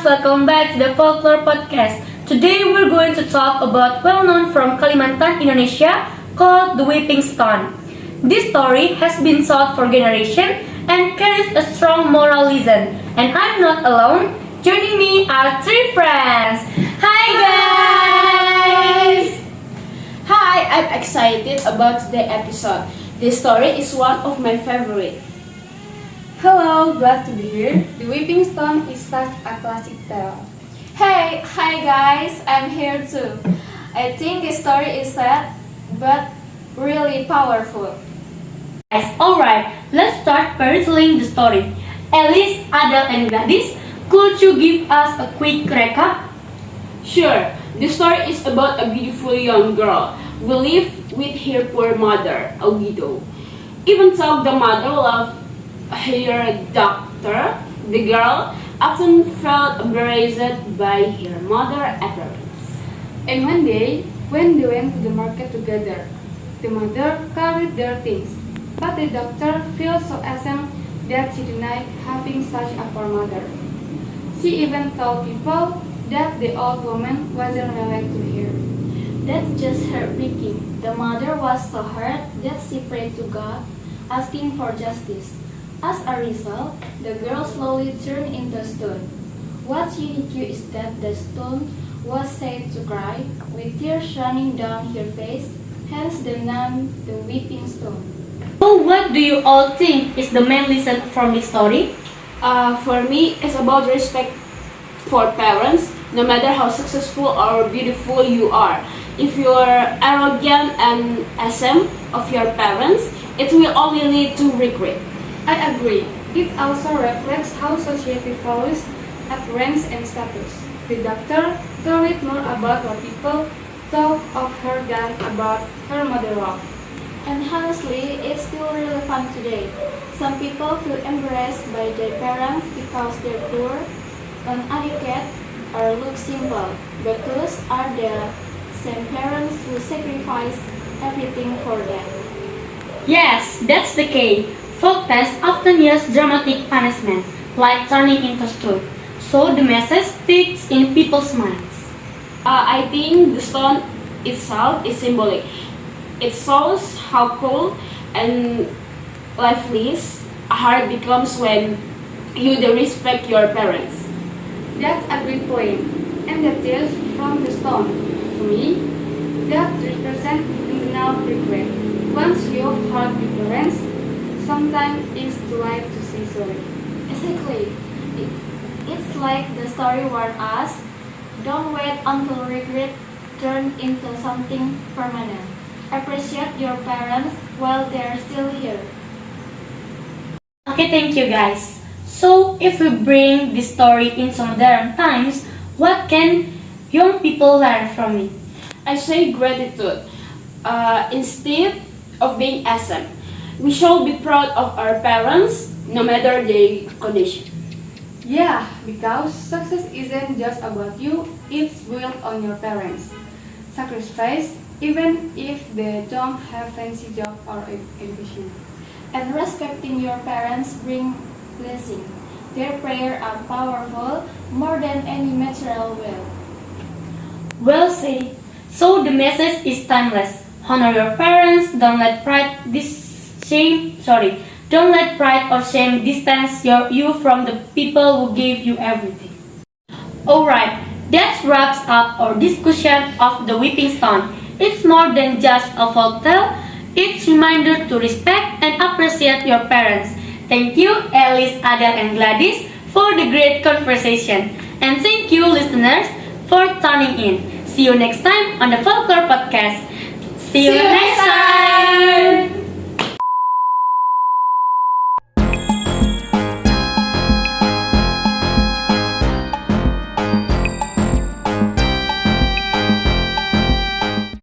welcome back to the Folklore Podcast. Today we're going to talk about well-known from Kalimantan, Indonesia, called the Weeping Stone. This story has been told for generations and carries a strong moral lesson. And I'm not alone. Joining me are three friends. Hi guys! Hi, I'm excited about today's episode. This story is one of my favorite. Hello, glad to be here. The Weeping Stone is such a classic tale. Hi guys, I'm here too. I think this story is sad, but really powerful. Guys, alright, let's start by retelling the story. Alice, Adele, and Gladys, could you give us a quick recap? Sure, the story is about a beautiful young girl who lived with her poor mother, a widow. Even though the mother loved her daughter, the girl often felt embarrassed by her mother's appearance. And one day, when they went to the market together, the mother carried their things, but the daughter felt so ashamed that she denied having such a poor mother. She even told people that the old woman wasn't related to her. That's just heartbreaking. The mother was so hurt that she prayed to God, asking for justice. As a result, the girl slowly turned into a stone. What's unique is that the stone was said to cry, with tears running down her face, hence the name the Weeping Stone. So what do you all think is the main lesson from this story? For me, it's about respect for parents, no matter how successful or beautiful you are. If you're arrogant and ashamed of your parents, it will only lead to regret. I agree. It also reflects how society values appearance and status. The doctor worried more about what people thought of her than about her mother love. And honestly, it's still relevant today. Some people feel embarrassed by their parents because they're poor, uneducated, or look simple. But those are the same parents who sacrifice everything for them. Yes, that's the case. Folk tales often use dramatic punishment, like turning into stone, so the message sticks in people's minds. I think the stone itself is symbolic. It shows how cold and lifeless a heart becomes when you don't respect your parents. That's a great point. And the tears from the stone, to me, that represent internal regret. Once you've hurt your parents, sometimes it's too late to say sorry. Exactly. It's like the story warned us, don't wait until regret turns into something permanent. Appreciate your parents while they're still here. Okay, thank you guys. So, if we bring this story into modern times, what can young people learn from it? I say gratitude. Instead of being ashamed, we should be proud of our parents, no matter their condition. Yeah, because success isn't just about you, it's built on your parents. Sacrifice, even if they don't have fancy job or education. And respecting your parents brings blessing. Their prayers are powerful more than any material wealth. Well said. So the message is timeless. Honor your parents. Don't let pride or shame distance you from the people who gave you everything. Alright, that wraps up our discussion of the Weeping Stone. It's more than just a folk tale. It's a reminder to respect and appreciate your parents. Thank you, Alice, Adele, and Gladys, for the great conversation. And thank you, listeners, for tuning in. See you next time on the Folklore Podcast. See you next time!